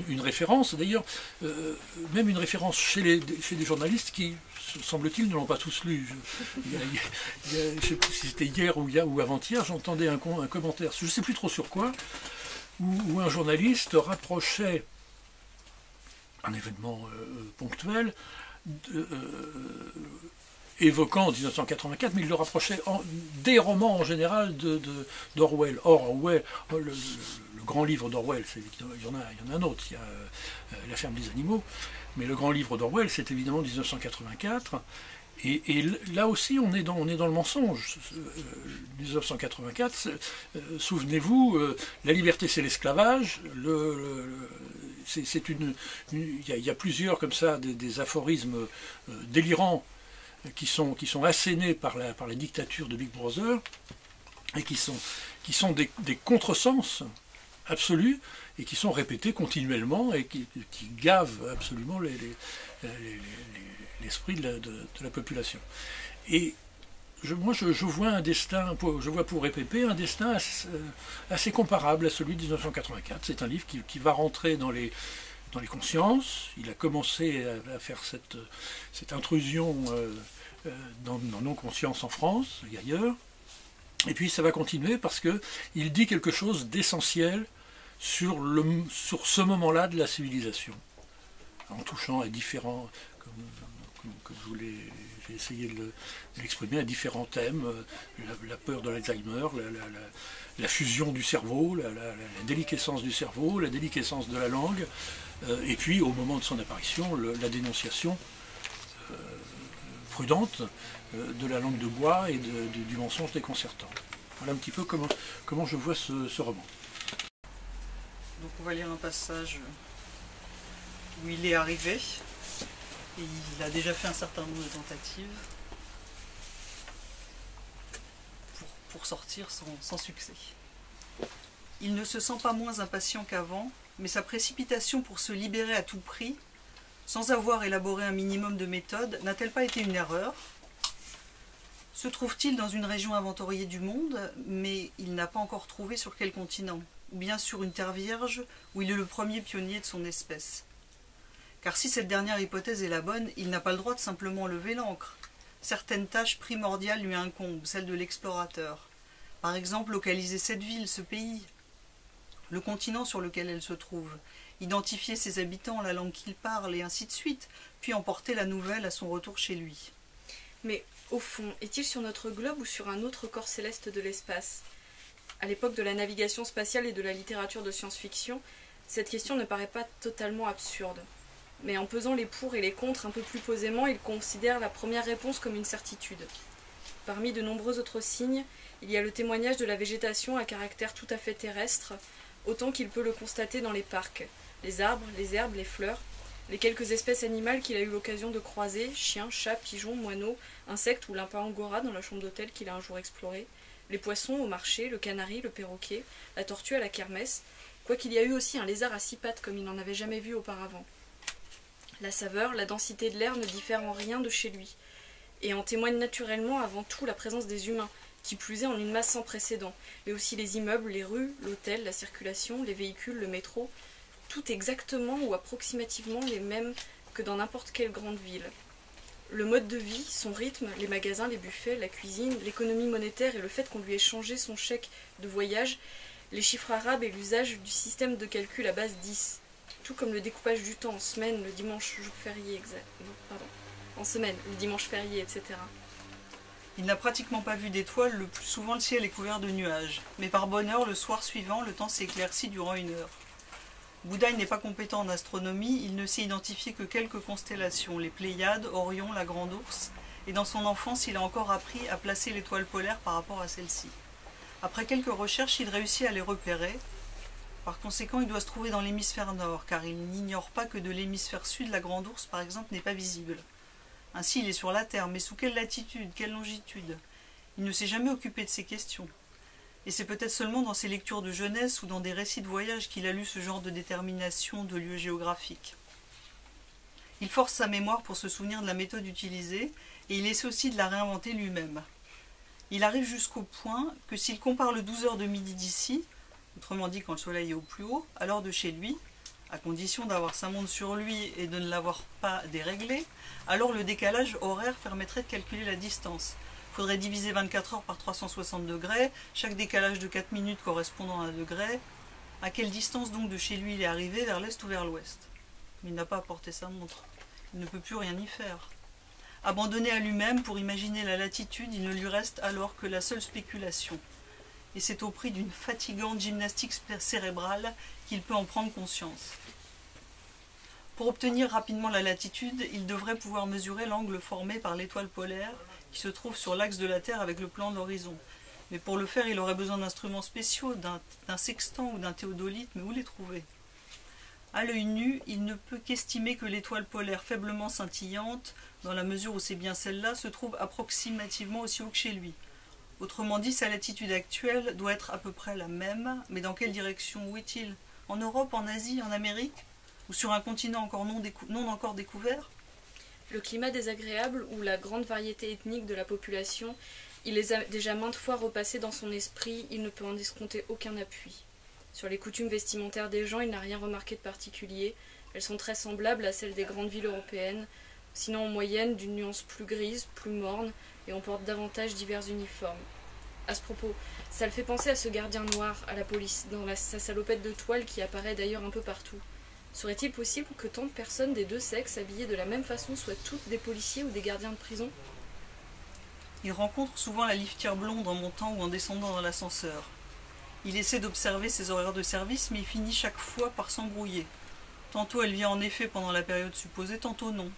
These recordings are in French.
une référence, d'ailleurs, même une référence chez des journalistes qui, semble-t-il, ne l'ont pas tous lu. Je ne sais plus si c'était hier ou avant-hier, j'entendais un commentaire, je ne sais plus trop sur quoi, où un journaliste rapprochait un événement ponctuel, évoquant 1984, mais il le rapprochait des romans en général d'Orwell. Or, Orwell, le grand livre d'Orwell, il y en a un autre, il y a La ferme des animaux, mais le grand livre d'Orwell, c'est évidemment 1984, et là aussi on est dans le mensonge. 1984, souvenez-vous, la liberté c'est l'esclavage, il y a plusieurs comme ça, des aphorismes délirants qui sont assénés par la dictature de Big Brother et qui sont des contresens absolus et qui sont répétés continuellement et qui gavent absolument l'esprit de la population. Et moi je vois un destin, je vois pour EPP un destin assez comparable à celui de 1984. C'est un livre qui va rentrer dans les consciences. Il a commencé à faire cette intrusion dans nos consciences en France et ailleurs. Et puis ça va continuer parce qu'il dit quelque chose d'essentiel sur ce moment-là de la civilisation, en touchant à différents, comme j'ai essayé de l'exprimer, à différents thèmes, la peur de l'Alzheimer, la fusion du cerveau, la déliquescence du cerveau, la déliquescence de la langue, et puis au moment de son apparition, la dénonciation prudente de la langue de bois et du mensonge déconcertant. Voilà un petit peu comment je vois ce roman. Donc on va lire un passage où il est arrivé, et il a déjà fait un certain nombre de tentatives pour sortir sans succès. Il ne se sent pas moins impatient qu'avant, mais sa précipitation pour se libérer à tout prix, sans avoir élaboré un minimum de méthode, n'a-t-elle pas été une erreur? Se trouve-t-il dans une région inventoriée du monde, mais il n'a pas encore trouvé sur quel continent, ou bien sur une terre vierge où il est le premier pionnier de son espèce? Car si cette dernière hypothèse est la bonne, il n'a pas le droit de simplement lever l'ancre. Certaines tâches primordiales lui incombent, celles de l'explorateur. Par exemple, localiser cette ville, ce pays, le continent sur lequel elle se trouve, identifier ses habitants, la langue qu'ils parlent, et ainsi de suite, puis emporter la nouvelle à son retour chez lui. Mais, au fond, est-il sur notre globe ou sur un autre corps céleste de l'espace? À l'époque de la navigation spatiale et de la littérature de science-fiction, cette question ne paraît pas totalement absurde. Mais en pesant les pour et les contre un peu plus posément, il considère la première réponse comme une certitude. Parmi de nombreux autres signes, il y a le témoignage de la végétation à caractère tout à fait terrestre, autant qu'il peut le constater dans les parcs. Les arbres, les herbes, les fleurs, les quelques espèces animales qu'il a eu l'occasion de croiser, chiens, chats, pigeons, moineaux, insectes ou l'impin angora dans la chambre d'hôtel qu'il a un jour exploré, les poissons au marché, le canari, le perroquet, la tortue à la kermesse, quoiqu'il y a eu aussi un lézard à 6 pattes comme il n'en avait jamais vu auparavant. La saveur, la densité de l'air ne diffèrent en rien de chez lui, et en témoigne naturellement avant tout la présence des humains, qui plus est en une masse sans précédent, mais aussi les immeubles, les rues, l'hôtel, la circulation, les véhicules, le métro, tout exactement ou approximativement les mêmes que dans n'importe quelle grande ville. Le mode de vie, son rythme, les magasins, les buffets, la cuisine, l'économie monétaire et le fait qu'on lui ait changé son chèque de voyage, les chiffres arabes et l'usage du système de calcul à base 10, tout comme le découpage du temps en semaine, le dimanche, jour férié, en semaine, le dimanche férié, etc. Il n'a pratiquement pas vu d'étoiles, le plus souvent le ciel est couvert de nuages. Mais par bonheur, le soir suivant, le temps s'éclaircit durant 1 heure. Boudaille n'est pas compétent en astronomie, il ne sait identifier que quelques constellations, les Pléiades, Orion, la Grande Ourse, et dans son enfance, il a encore appris à placer l'étoile polaire par rapport à celle-ci. Après quelques recherches, il réussit à les repérer. Par conséquent, il doit se trouver dans l'hémisphère nord, car il n'ignore pas que de l'hémisphère sud, la Grande Ourse, par exemple, n'est pas visible. Ainsi, il est sur la Terre, mais sous quelle latitude, quelle longitude? Il ne s'est jamais occupé de ces questions. Et c'est peut-être seulement dans ses lectures de jeunesse ou dans des récits de voyage qu'il a lu ce genre de détermination de lieux géographiques. Il force sa mémoire pour se souvenir de la méthode utilisée, et il essaie aussi de la réinventer lui-même. Il arrive jusqu'au point que s'il compare le 12 heures de midi d'ici, autrement dit quand le soleil est au plus haut, à l'heure de chez lui, à condition d'avoir sa montre sur lui et de ne l'avoir pas déréglée, alors le décalage horaire permettrait de calculer la distance. Il faudrait diviser 24 heures par 360 degrés, chaque décalage de 4 minutes correspondant à 1 degré. À quelle distance donc de chez lui il est arrivé, vers l'est ou vers l'ouest? Il n'a pas apporté sa montre. Il ne peut plus rien y faire. Abandonné à lui-même pour imaginer la latitude, il ne lui reste alors que la seule spéculation. Et c'est au prix d'une fatigante gymnastique cérébrale qu'il peut en prendre conscience. Pour obtenir rapidement la latitude, il devrait pouvoir mesurer l'angle formé par l'étoile polaire qui se trouve sur l'axe de la Terre avec le plan de l'horizon. Mais pour le faire, il aurait besoin d'instruments spéciaux, d'un sextant ou d'un théodolite, mais où les trouver? À l'œil nu, il ne peut qu'estimer que l'étoile polaire faiblement scintillante, dans la mesure où c'est bien celle-là, se trouve approximativement aussi haut que chez lui. Autrement dit, sa latitude actuelle doit être à peu près la même, mais dans quelle direction? Où est-il? En Europe, en Asie, en Amérique? Ou sur un continent encore non encore découvert? Le climat désagréable ou la grande variété ethnique de la population, il les a déjà maintes fois repassés dans son esprit, il ne peut en escompter aucun appui. Sur les coutumes vestimentaires des gens, il n'a rien remarqué de particulier. Elles sont très semblables à celles des grandes villes européennes, sinon en moyenne d'une nuance plus grise, plus morne, et on porte davantage divers uniformes. À ce propos, ça le fait penser à ce gardien noir, à la police, dans sa salopette de toile qui apparaît d'ailleurs un peu partout. Serait-il possible que tant de personnes des deux sexes habillées de la même façon soient toutes des policiers ou des gardiens de prison? Il rencontre souvent la liftière blonde en montant ou en descendant dans l'ascenseur. Il essaie d'observer ses horaires de service, mais il finit chaque fois par s'embrouiller. Tantôt elle vient en effet pendant la période supposée, tantôt non.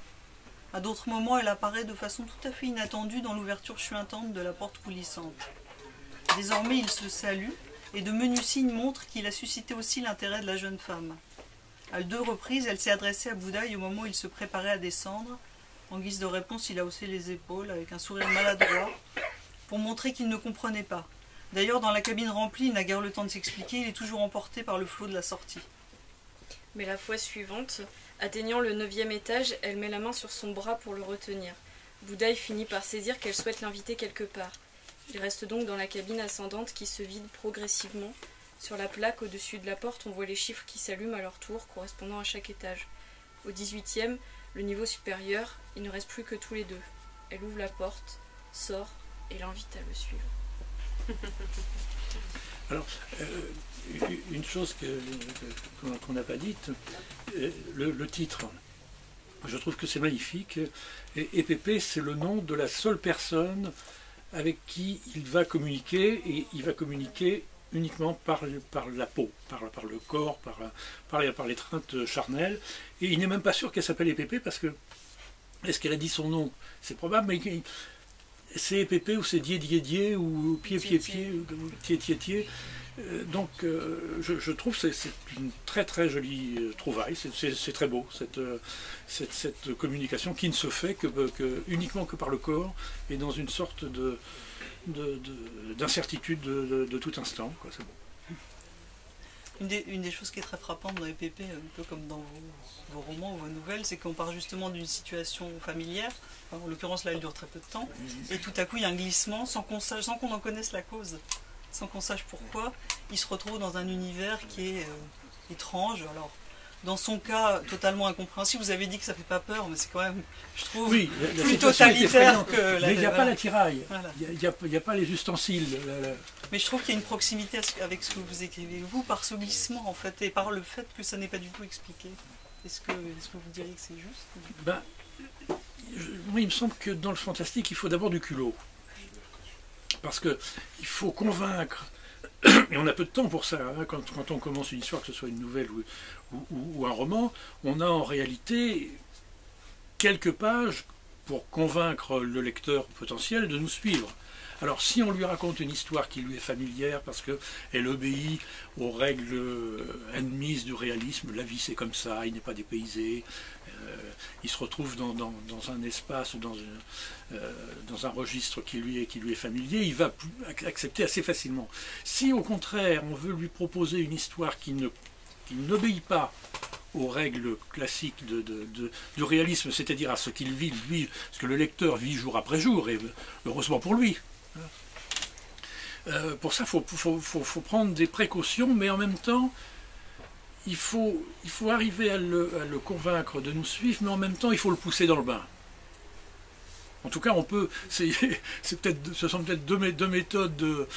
À d'autres moments, elle apparaît de façon tout à fait inattendue dans l'ouverture chuintante de la porte coulissante. Désormais, il se salue, et de menus signes montrent qu'il a suscité aussi l'intérêt de la jeune femme. À 2 reprises, elle s'est adressée à Boudaille au moment où il se préparait à descendre. En guise de réponse, il a haussé les épaules avec un sourire maladroit pour montrer qu'il ne comprenait pas. D'ailleurs, dans la cabine remplie, il n'a guère le temps de s'expliquer, il est toujours emporté par le flot de la sortie. Mais la fois suivante, atteignant le 9e étage, elle met la main sur son bras pour le retenir. Boudaille finit par saisir qu'elle souhaite l'inviter quelque part. Il reste donc dans la cabine ascendante qui se vide progressivement. Sur la plaque au-dessus de la porte, on voit les chiffres qui s'allument à leur tour, correspondant à chaque étage. Au 18e, le niveau supérieur, il ne reste plus que tous les deux. Elle ouvre la porte, sort et l'invite à le suivre. Alors, une chose qu'on n'a pas dite, le titre, je trouve que c'est magnifique. Et Pépé, c'est le nom de la seule personne avec qui il va communiquer, et il va communiquer uniquement par la peau, par le corps, par l'étreinte charnelle. Et il n'est même pas sûr qu'elle s'appelle Pépé, parce que, est-ce qu'elle a dit son nom? C'est probable, mais c'est Pépé ou c'est Dié ou Pied, ou Tié. Donc je trouve que c'est une très très jolie trouvaille, c'est très beau, cette communication qui ne se fait uniquement que par le corps et dans une sorte d'incertitude de tout instant, quoi. C'est beau. Une des choses qui est très frappante dans les PP, un peu comme dans vos romans ou vos nouvelles, c'est qu'on part justement d'une situation familière, en l'occurrence là elle dure très peu de temps, et tout à coup il y a un glissement sans qu'on en connaisse la cause, sans qu'on sache pourquoi, il se retrouve dans un univers qui est étrange. Alors, dans son cas, totalement incompréhensible, vous avez dit que ça fait pas peur, mais c'est quand même, je trouve, oui, plus totalitaire que... Mais il n'y a pas l'attirail, voilà. Il n'y a pas les ustensiles. Mais je trouve qu'il y a une proximité avec ce que vous écrivez, vous, par ce glissement, en fait, et par le fait que ça n'est pas du tout expliqué. Est-ce que vous diriez que c'est juste? Ben, moi, il me semble que dans le fantastique, il faut d'abord du culot. Parce qu'il faut convaincre, et on a peu de temps pour ça, hein, quand on commence une histoire, que ce soit une nouvelle ou un roman, on a en réalité quelques pages pour convaincre le lecteur potentiel de nous suivre. Alors si on lui raconte une histoire qui lui est familière parce qu'elle obéit aux règles admises du réalisme, la vie c'est comme ça, il n'est pas dépaysé, il se retrouve dans un espace, dans un registre qui lui est familier, il va accepter assez facilement. Si au contraire on veut lui proposer une histoire qui n'obéit pas aux règles classiques du réalisme, c'est-à-dire à ce qu'il vit, lui, ce que le lecteur vit jour après jour, et heureusement pour lui. Pour ça, il faut prendre des précautions, mais en même temps, il faut arriver à le convaincre de nous suivre, mais en même temps, il faut le pousser dans le bain. En tout cas, on peut, ce sont peut-être deux méthodes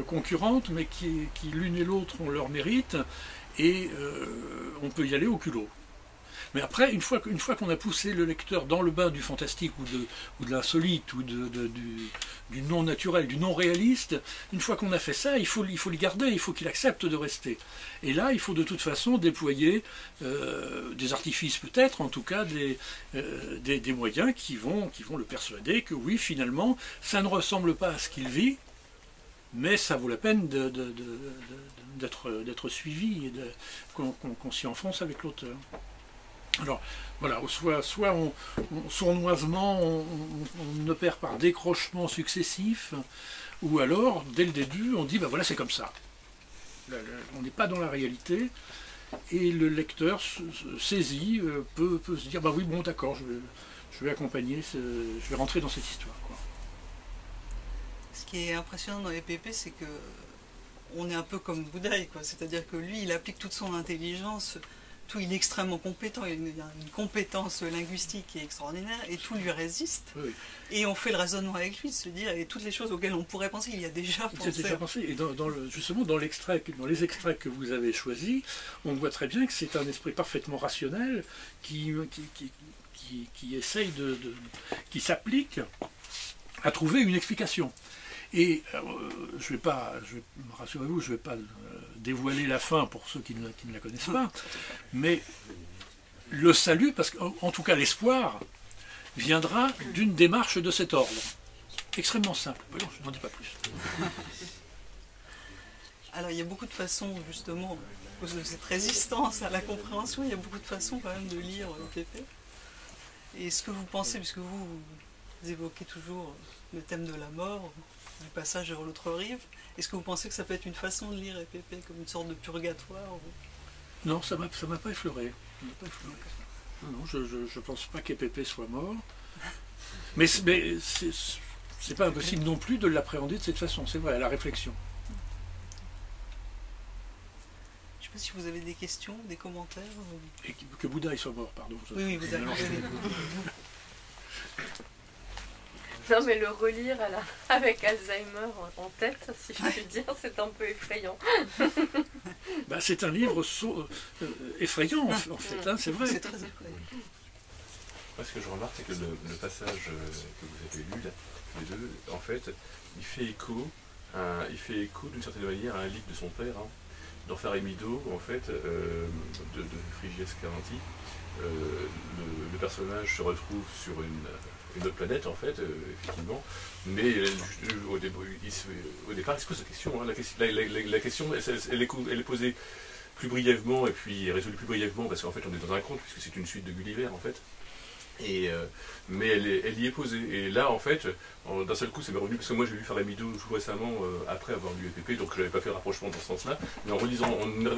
concurrentes, mais qui l'une et l'autre ont leur mérite, et on peut y aller au culot. Mais après, une fois qu'on a poussé le lecteur dans le bain du fantastique ou de l'insolite ou du non naturel, du non réaliste, une fois qu'on a fait ça, il faut l'y garder, il faut qu'il accepte de rester. Et là, il faut de toute façon déployer des artifices peut-être, en tout cas des moyens qui vont le persuader que oui, finalement, ça ne ressemble pas à ce qu'il vit, mais ça vaut la peine d'être suivi et qu'on s'y enfonce avec l'auteur. Alors, voilà, soit sournoisement, on opère par décrochements successifs, ou alors, dès le début, on dit, ben voilà, c'est comme ça. On n'est pas dans la réalité, et le lecteur saisi peut se dire, ben oui, bon, d'accord, je vais accompagner, je vais rentrer dans cette histoire, quoi. Ce qui est impressionnant dans les PP, c'est que on est un peu comme Boudaille, quoi. C'est-à-dire que lui, il applique toute son intelligence. Tout, il est extrêmement compétent, il a une compétence linguistique qui est extraordinaire, et tout lui résiste. Oui. Et on fait le raisonnement avec lui, de se dire, et toutes les choses auxquelles on pourrait penser, il y a déjà pensé. Il y a déjà pensé. Et justement, dans les extraits que vous avez choisis, on voit très bien que c'est un esprit parfaitement rationnel qui essaye qui s'applique à trouver une explication. Et rassurez-vous, je ne vais pas dévoiler la fin pour ceux qui ne la connaissent pas, mais le salut, parce qu'en tout cas l'espoir, viendra d'une démarche de cet ordre. Extrêmement simple. Non, je n'en dis pas plus. Alors il y a beaucoup de façons, justement, à cause de cette résistance à la compréhension, il y a beaucoup de façons quand même de lire le PP. Et ce que vous pensez, puisque vous évoquez toujours le thème de la mort, du passage vers l'autre rive, est-ce que vous pensez que ça peut être une façon de lire EPP comme une sorte de purgatoire ou... Non, ça m'a pas effleuré. Non, je ne pense pas qu'EPP soit mort. Mais c'est pas impossible non plus de l'appréhender de cette façon, c'est vrai, la réflexion. Je ne sais pas si vous avez des questions, des commentaires. Et que Boudaille soit mort, pardon. Oui, vous avez. Non, mais le relire avec Alzheimer en tête, si je puis dire, c'est un peu effrayant. Bah, c'est un livre effrayant, en fait, hein, c'est vrai. C'est très effrayant. Moi, ce que je remarque, c'est que le passage que vous avez lu, là, les deux, en fait, il fait écho d'une certaine manière à un livre de son père, hein, d'Enfer et Mido, en fait, de Frigyes Karinthy. Le personnage se retrouve sur une autre planète, en fait, effectivement, mais au départ, il se pose la question. Hein, la question, elle est posée plus brièvement, et puis résolue plus brièvement, parce qu'en fait, on est dans un conte, puisque c'est une suite de Gulliver, en fait. Mais elle y est posée. Et là, en fait, d'un seul coup, ça m'est revenu, parce que moi j'ai lu Faremido tout récemment, après avoir lu EPP, donc je n'avais pas fait le rapprochement dans ce sens-là. Mais en relisant,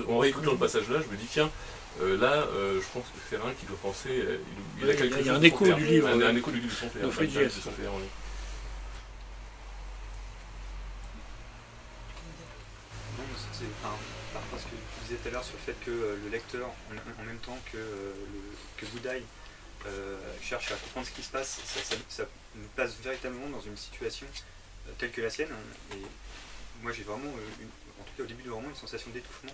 en réécoutant le passage-là, je me dis, tiens, là, je pense que Ferrin qui doit penser, il a quelque chose. Il y a un écho du livre. Un écho du livre de son père. De Frigyes. Par rapport à ce que tu disais tout à l'heure sur le fait que le lecteur, en même temps que Boudaille, cherche à comprendre ce qui se passe, ça nous place véritablement dans une situation telle que la sienne. Et moi j'ai vraiment, en tout cas au début du roman, une sensation d'étouffement,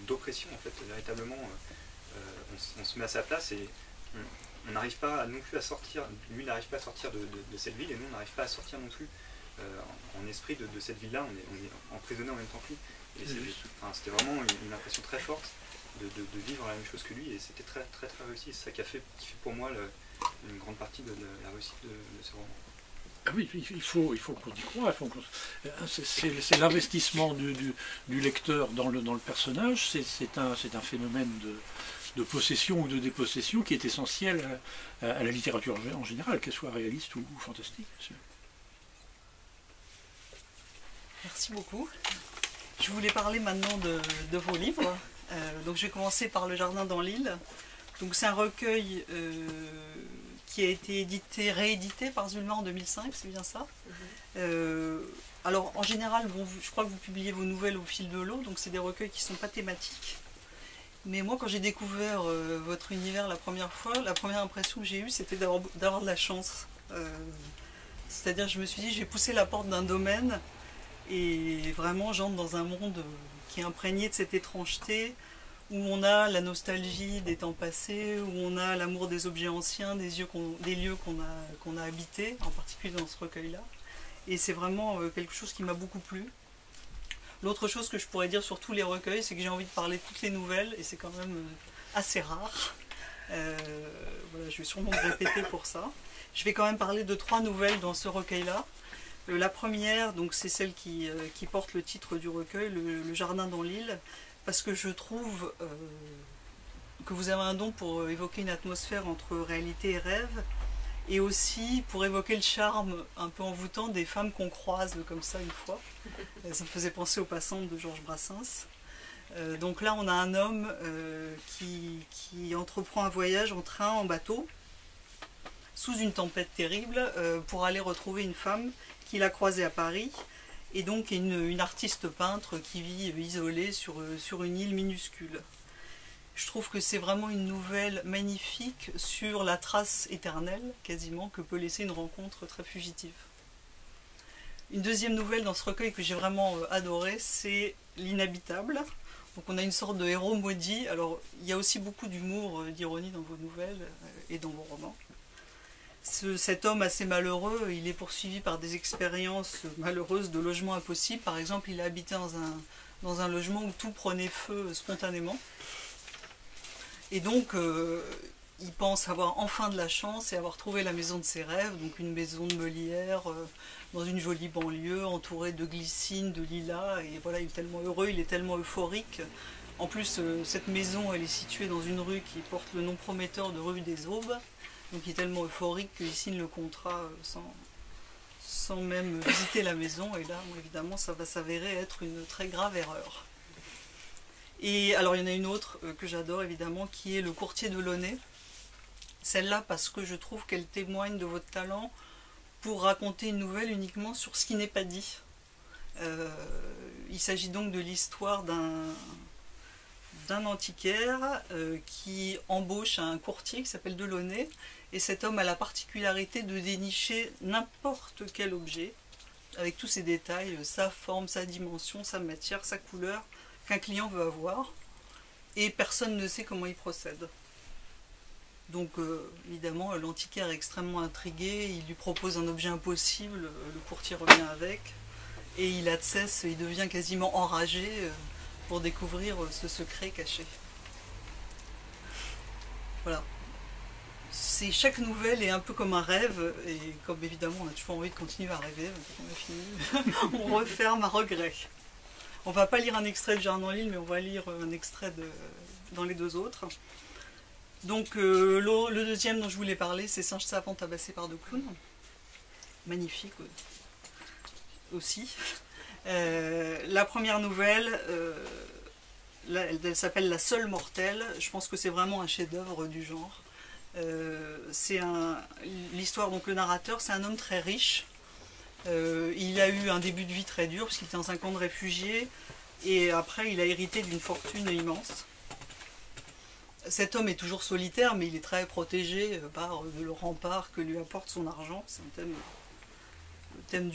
d'oppression en fait, véritablement. On se met à sa place et on n'arrive pas non plus à sortir, lui n'arrive pas à sortir de cette ville et nous on n'arrive pas à sortir non plus en esprit de cette ville-là, on est emprisonné en même temps que lui. Et c'était vraiment une impression très forte de vivre la même chose que lui, et c'était très très très réussi. C'est ça qui fait pour moi une grande partie de la réussite de ce roman. Ah oui, il faut qu'on y croie. C'est l'investissement du lecteur dans le personnage. C'est un phénomène de possession ou de dépossession qui est essentiel à la littérature en général, qu'elle soit réaliste ou fantastique. Merci beaucoup. Je voulais parler maintenant de vos livres. Donc je vais commencer par Le Jardin dans l'île. Donc c'est un recueil qui a été réédité par Zulma en 2005, c'est bien ça. Alors en général, bon, je crois que vous publiez vos nouvelles au fil de l'eau, donc c'est des recueils qui ne sont pas thématiques. Mais moi, quand j'ai découvert votre univers la première fois, la première impression que j'ai eue, c'était d'avoir de la chance. C'est-à-dire, je me suis dit, j'ai poussé la porte d'un domaine et vraiment, j'entre dans un monde qui est imprégné de cette étrangeté, où on a la nostalgie des temps passés, où on a l'amour des objets anciens, des lieux qu'on a habités, en particulier dans ce recueil-là. Et c'est vraiment quelque chose qui m'a beaucoup plu. L'autre chose que je pourrais dire sur tous les recueils, c'est que j'ai envie de parler de toutes les nouvelles, et c'est quand même assez rare. Voilà, je vais sûrement me répéter pour ça. Je vais quand même parler de 3 nouvelles dans ce recueil-là. La première, donc, c'est celle qui porte le titre du recueil, Le jardin dans l'île, parce que je trouve que vous avez un don pour évoquer une atmosphère entre réalité et rêve, et aussi pour évoquer le charme un peu envoûtant des femmes qu'on croise comme ça une fois. Ça me faisait penser aux Passantes de Georges Brassens. Donc là, on a un homme qui entreprend un voyage en train, en bateau, sous une tempête terrible, pour aller retrouver une femme qu'il a croisée à Paris, et donc une artiste peintre qui vit isolée sur une île minuscule. Je trouve que c'est vraiment une nouvelle magnifique sur la trace éternelle, quasiment, que peut laisser une rencontre très fugitive. Une deuxième nouvelle dans ce recueil que j'ai vraiment adoré, c'est L'inhabitable. Donc on a une sorte de héros maudit. Alors il y a aussi beaucoup d'humour, d'ironie dans vos nouvelles et dans vos romans. Cet homme assez malheureux, il est poursuivi par des expériences malheureuses de logements impossibles. Par exemple, il a habité dans un logement où tout prenait feu spontanément. Et donc, il pense avoir enfin de la chance et avoir trouvé la maison de ses rêves, donc une maison de Meulière, dans une jolie banlieue, entourée de glycines, de lilas, et voilà, il est tellement heureux, il est tellement euphorique. En plus, cette maison, elle est située dans une rue qui porte le nom prometteur de rue des Aubes, donc il est tellement euphorique qu'il signe le contrat sans même visiter la maison, et là, évidemment, ça va s'avérer être une très grave erreur. Et alors il y en a une autre que j'adore évidemment, qui est Le courtier de Launay. Celle-là parce que je trouve qu'elle témoigne de votre talent pour raconter une nouvelle uniquement sur ce qui n'est pas dit. Il s'agit donc de l'histoire d'un antiquaire qui embauche un courtier qui s'appelle Delaunay, et cet homme a la particularité de dénicher n'importe quel objet, avec tous ses détails, sa forme, sa dimension, sa matière, sa couleur, qu'un client veut avoir, et personne ne sait comment il procède. Donc évidemment, l'antiquaire est extrêmement intrigué, il lui propose un objet impossible, le courtier revient avec, et il a de cesse, il devient quasiment enragé pour découvrir ce secret caché. Voilà. Chaque nouvelle est un peu comme un rêve, et comme évidemment on a toujours envie de continuer à rêver, on a fini, on referme à regret. On va pas lire un extrait de Jardin dans l'île, mais on va lire un extrait dans les 2 autres. Donc le deuxième dont je voulais parler, c'est Singe savant tabassé par 2 clowns. Magnifique aussi. La première nouvelle, elle s'appelle La seule mortelle. Je pense que c'est vraiment un chef-d'œuvre du genre. C'est l'histoire, donc le narrateur, c'est un homme très riche. Il a eu un début de vie très dur parce qu'il était dans un camp de réfugiés, et après il a hérité d'une fortune immense. Cet homme est toujours solitaire, mais il est très protégé par le rempart que lui apporte son argent. C'est un thème, le thème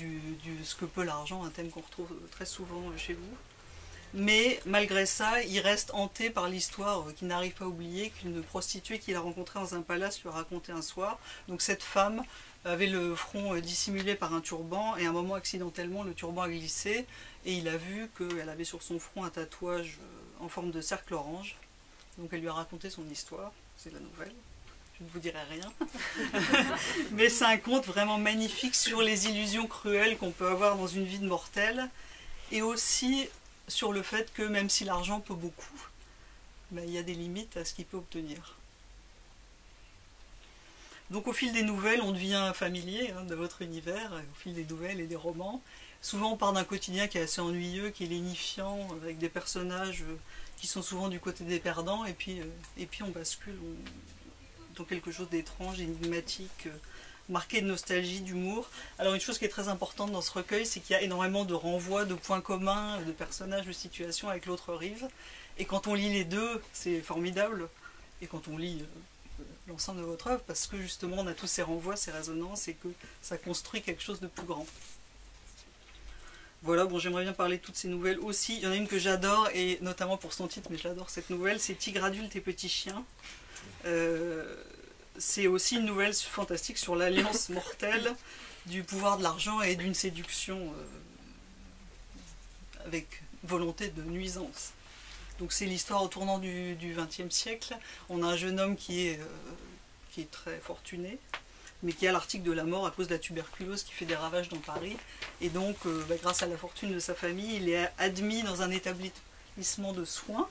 ce que peut l'argent, un thème qu'on retrouve très souvent chez vous. Mais malgré ça, il reste hanté par l'histoire qu'il n'arrive pas à oublier, qu'une prostituée qu'il a rencontrée dans un palace lui a raconté un soir. Donc cette femme avait le front dissimulé par un turban, et à un moment, accidentellement, le turban a glissé, et il a vu qu'elle avait sur son front un tatouage en forme de cercle orange. Donc elle lui a raconté son histoire, c'est la nouvelle. Je ne vous dirai rien. Mais c'est un conte vraiment magnifique sur les illusions cruelles qu'on peut avoir dans une vie de mortel, et aussi sur le fait que même si l'argent peut beaucoup, ben, il y a des limites à ce qu'il peut obtenir. Donc au fil des nouvelles, on devient familier de votre univers, au fil des nouvelles et des romans. Souvent on part d'un quotidien qui est assez ennuyeux, qui est lénifiant, avec des personnages qui sont souvent du côté des perdants, et puis on bascule dans quelque chose d'étrange, énigmatique, marqué de nostalgie, d'humour. Alors une chose qui est très importante dans ce recueil, c'est qu'il y a énormément de renvois, de points communs, de personnages, de situations avec l'autre rive. Et quand on lit les deux, c'est formidable. Et quand on lit l'ensemble de votre œuvre, parce que justement on a tous ces renvois, ces résonances, et que ça construit quelque chose de plus grand. Voilà, bon, j'aimerais bien parler de toutes ces nouvelles aussi. Il y en a une que j'adore, et notamment pour son titre, mais je l'adore cette nouvelle, c'est Tigre adulte et petit chien. C'est aussi une nouvelle fantastique sur l'alliance mortelle du pouvoir de l'argent et d'une séduction avec volonté de nuisance. Donc c'est l'histoire au tournant du XXe siècle. On a un jeune homme qui est très fortuné, mais qui a l'article de la mort à cause de la tuberculose qui fait des ravages dans Paris. Et donc, grâce à la fortune de sa famille, il est admis dans un établissement de soins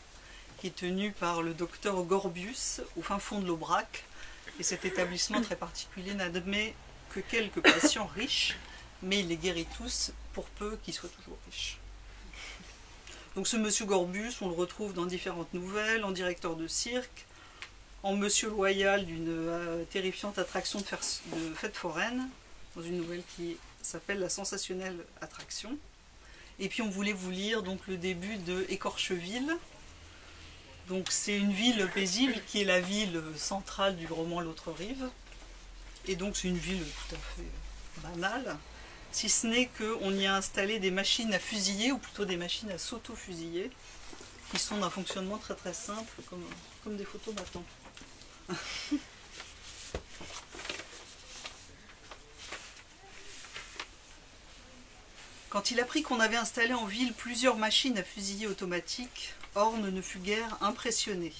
qui est tenu par le docteur Gorbius au fin fond de l'Aubrac. Et cet établissement très particulier n'admet que quelques patients riches, mais il les guérit tous pour peu qu'ils soient toujours riches. Donc ce monsieur Gorbius, on le retrouve dans différentes nouvelles, en directeur de cirque, en monsieur loyal d'une terrifiante attraction de fête foraine, dans une nouvelle qui s'appelle La sensationnelle attraction. Et puis on voulait vous lire donc le début de Écorcheville. Donc c'est une ville paisible qui est la ville centrale du roman L'autre rive. Et donc c'est une ville tout à fait banale, si ce n'est qu'on y a installé des machines à fusiller, ou plutôt des machines à s'auto-fusiller, qui sont d'un fonctionnement très très simple, comme des photobattants. Quand il apprit qu'on avait installé en ville plusieurs machines à fusiller automatiques, Horn ne fut guère impressionné.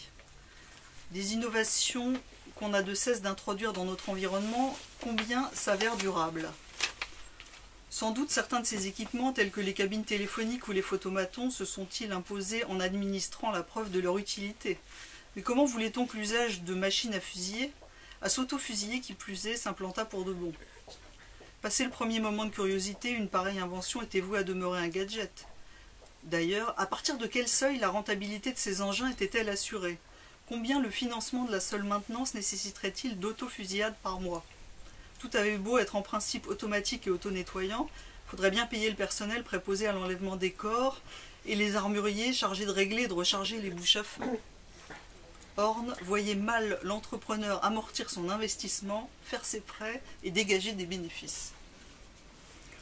Des innovations qu'on a de cesse d'introduire dans notre environnement, combien s'avèrent durables. Sans doute certains de ces équipements, tels que les cabines téléphoniques ou les photomatons, se sont-ils imposés en administrant la preuve de leur utilité. Mais comment voulait-on que l'usage de machines à fusiller, à s'auto-fusiller qui plus est, s'implanta pour de bon? Passé le premier moment de curiosité, une pareille invention était vouée à demeurer un gadget. D'ailleurs, à partir de quel seuil la rentabilité de ces engins était-elle assurée? Combien le financement de la seule maintenance nécessiterait-il d'auto-fusillade par mois? Tout avait beau être en principe automatique et auto-nettoyant, il faudrait bien payer le personnel préposé à l'enlèvement des corps et les armuriers chargés de régler et de recharger les bouches à feu. Horn voyait mal l'entrepreneur amortir son investissement, faire ses prêts et dégager des bénéfices.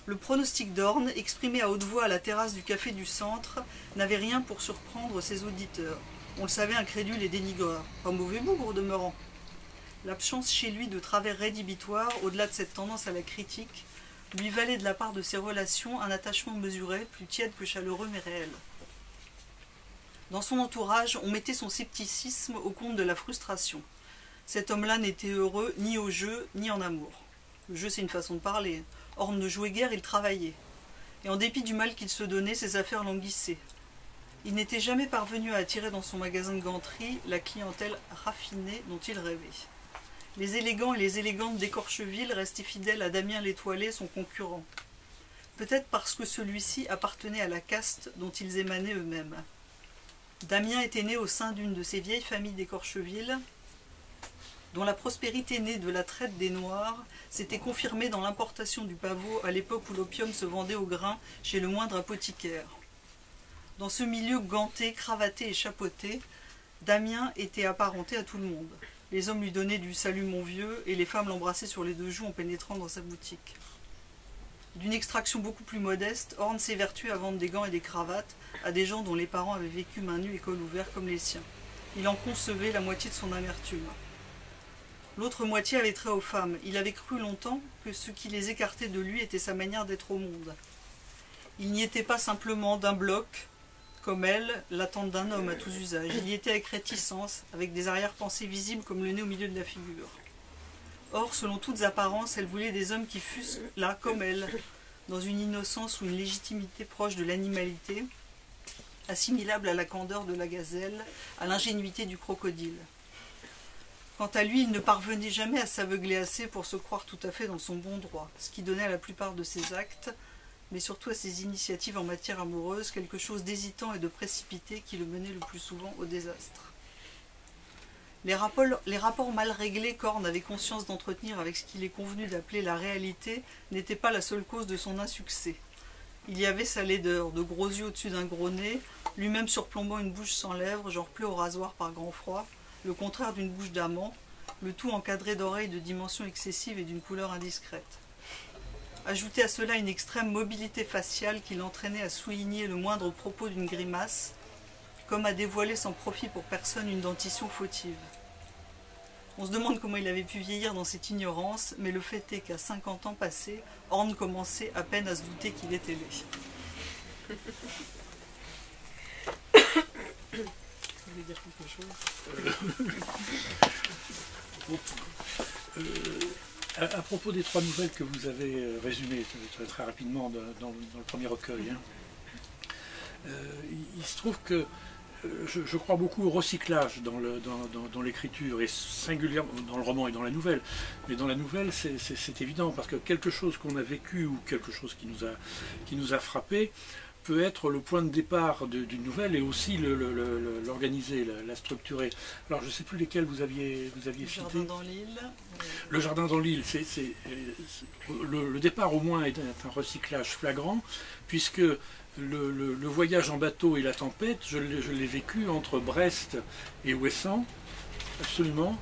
Le pronostic d'Horn, exprimé à haute voix à la terrasse du café du centre, n'avait rien pour surprendre ses auditeurs. On le savait incrédule et dénigreur. Pas mauvais bougre au demeurant. L'absence chez lui de travers rédhibitoires, au-delà de cette tendance à la critique, lui valait de la part de ses relations un attachement mesuré, plus tiède que chaleureux mais réel. Dans son entourage, on mettait son scepticisme au compte de la frustration. Cet homme-là n'était heureux ni au jeu, ni en amour. Le jeu, c'est une façon de parler. Horn ne jouait guère, il travaillait. Et en dépit du mal qu'il se donnait, ses affaires languissaient. Il n'était jamais parvenu à attirer dans son magasin de ganterie la clientèle raffinée dont il rêvait. Les élégants et les élégantes d'Écorcheville restaient fidèles à Damien l'Étoilé, son concurrent. Peut-être parce que celui-ci appartenait à la caste dont ils émanaient eux-mêmes. Damien était né au sein d'une de ces vieilles familles d'Écorcheville, dont la prospérité née de la traite des Noirs s'était confirmée dans l'importation du pavot à l'époque où l'opium se vendait au grain chez le moindre apothicaire. Dans ce milieu ganté, cravaté et chapeauté, Damien était apparenté à tout le monde. Les hommes lui donnaient du « salut mon vieux » et les femmes l'embrassaient sur les deux joues en pénétrant dans sa boutique. D'une extraction beaucoup plus modeste, Horn s'évertuait à vendre des gants et des cravates à des gens dont les parents avaient vécu main nue et col ouvert comme les siens. Il en concevait la moitié de son amertume. L'autre moitié avait trait aux femmes. Il avait cru longtemps que ce qui les écartait de lui était sa manière d'être au monde. Il n'y était pas simplement d'un bloc, comme elle, l'attente d'un homme à tous usages. Il y était avec réticence, avec des arrière-pensées visibles comme le nez au milieu de la figure. Or, selon toutes apparences, elle voulait des hommes qui fussent là, comme elle, dans une innocence ou une légitimité proche de l'animalité, assimilable à la candeur de la gazelle, à l'ingénuité du crocodile. Quant à lui, il ne parvenait jamais à s'aveugler assez pour se croire tout à fait dans son bon droit, ce qui donnait à la plupart de ses actes, mais surtout à ses initiatives en matière amoureuse, quelque chose d'hésitant et de précipité qui le menait le plus souvent au désastre. Les rapports mal réglés qu'Horn avait conscience d'entretenir avec ce qu'il est convenu d'appeler la réalité n'étaient pas la seule cause de son insuccès. Il y avait sa laideur, de gros yeux au-dessus d'un gros nez, lui-même surplombant une bouche sans lèvres, genre plus au rasoir par grand froid, le contraire d'une bouche d'amant, le tout encadré d'oreilles de dimension excessive et d'une couleur indiscrète. Ajoutez à cela une extrême mobilité faciale qui l'entraînait à souligner le moindre propos d'une grimace, comme à dévoiler sans profit pour personne une dentition fautive. On se demande comment il avait pu vieillir dans cette ignorance, mais le fait est qu'à 50 ans passés, Horn commençait à peine à se douter qu'il était laid. Vous voulez dire quelque chose À propos des 3 nouvelles que vous avez résumées très rapidement dans le premier recueil, il se trouve que je crois beaucoup au recyclage dans l'écriture, et singulièrement dans le roman et dans la nouvelle. Mais dans la nouvelle, c'est évident, parce que quelque chose qu'on a vécu ou quelque chose qui nous a frappé peut être le point de départ d'une nouvelle, et aussi l'organiser, la structurer. Alors je ne sais plus lesquels vous aviez cité. Le jardin dans l'île. Le jardin dans l'île, le départ au moins est un recyclage flagrant, puisque le voyage en bateau et la tempête, je l'ai vécu entre Brest et Ouessant, absolument.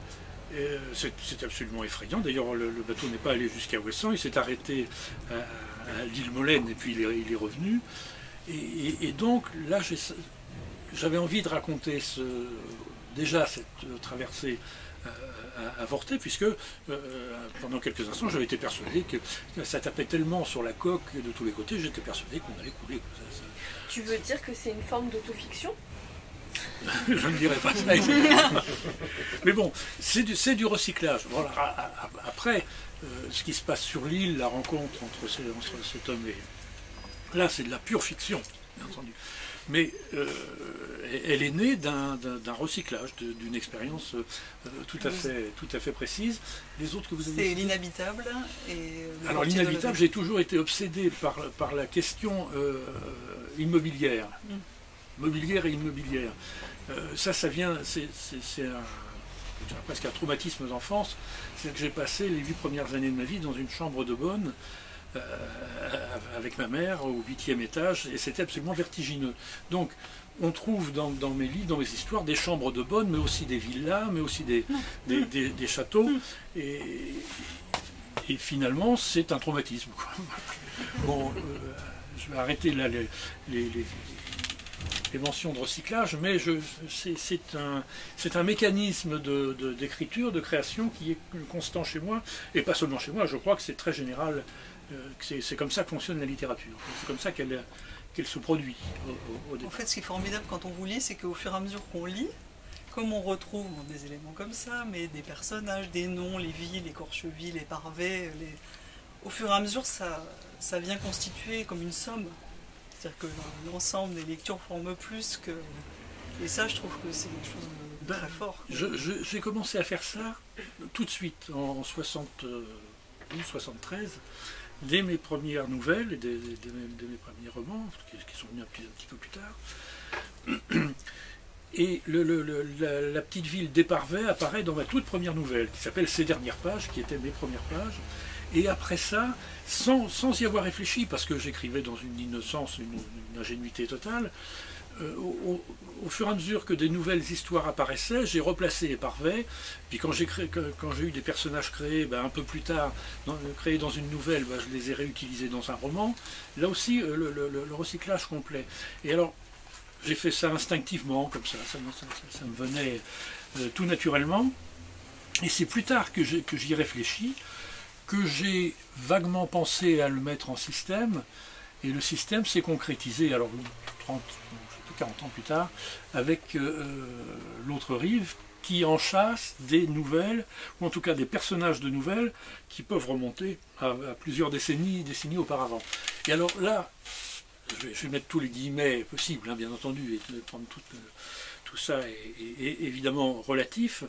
C'est absolument effrayant. D'ailleurs, le bateau n'est pas allé jusqu'à Ouessant, il s'est arrêté à l'île Molène et puis il est revenu. Et donc là, j'avais envie de raconter déjà cette traversée avortée, puisque pendant quelques instants, j'avais été persuadé que ça tapait tellement sur la coque de tous les côtés, j'étais persuadé qu'on allait couler. Tu veux dire que c'est une forme d'autofiction? Je ne dirais pas ça. Mais bon, c'est du recyclage. Voilà. Après, ce qui se passe sur l'île, la rencontre entre cet homme et... Là, c'est de la pure fiction, bien entendu. Mais elle est née d'un recyclage, d'une expérience tout à fait précise. Les autres que vous avez... C'est l'inhabitable. Alors l'inhabitable, j'ai toujours été obsédé par la question immobilière. Mobilière et immobilière. Ça vient, c'est presque un traumatisme d'enfance. C'est que j'ai passé les 8 premières années de ma vie dans une chambre de bonne, avec ma mère au 8e étage, et c'était absolument vertigineux. Donc on trouve dans mes livres, dans mes histoires, des chambres de bonne, mais aussi des villas, mais aussi des châteaux, et finalement c'est un traumatisme, quoi. Bon, je vais arrêter là les mentions de recyclage, mais c'est un mécanisme d'écriture, de création qui est constant chez moi, et pas seulement chez moi, je crois que c'est très général. C'est comme ça que fonctionne la littérature. C'est comme ça qu'elle se produit au départ. En fait, ce qui est formidable quand on vous lit, c'est qu'au fur et à mesure qu'on lit, comme on retrouve des éléments comme ça, mais des personnages, des noms, les villes, les Corchevilles, les Parvets, au fur et à mesure, ça vient constituer comme une somme. C'est-à-dire que l'ensemble des lectures forme plus que... Et ça, je trouve que c'est quelque chose de très fort. J'ai commencé à faire ça tout de suite, en 72, 73, dès mes premières nouvelles et dès mes premiers romans, qui sont venus un petit peu plus tard. Et la petite ville d'Éparvet apparaît dans ma toute première nouvelle, qui s'appelle Ces dernières pages, qui étaient mes premières pages. Et après ça, sans y avoir réfléchi, parce que j'écrivais dans une innocence, une ingénuité totale, au fur et à mesure que des nouvelles histoires apparaissaient, j'ai replacé Éparvet. Puis quand j'ai eu des personnages créés, un peu plus tard, créés dans une nouvelle, je les ai réutilisés dans un roman. Là aussi, le recyclage complet. Et alors, j'ai fait ça instinctivement, comme ça me venait tout naturellement. Et c'est plus tard que j'y réfléchis, que j'ai vaguement pensé à le mettre en système. Et le système s'est concrétisé, alors 40 ans plus tard, avec l'autre rive, qui enchasse des nouvelles, ou en tout cas des personnages de nouvelles, qui peuvent remonter à plusieurs décennies auparavant. Et alors là, je vais mettre tous les guillemets possibles, bien entendu, et prendre tout ça est évidemment relatif,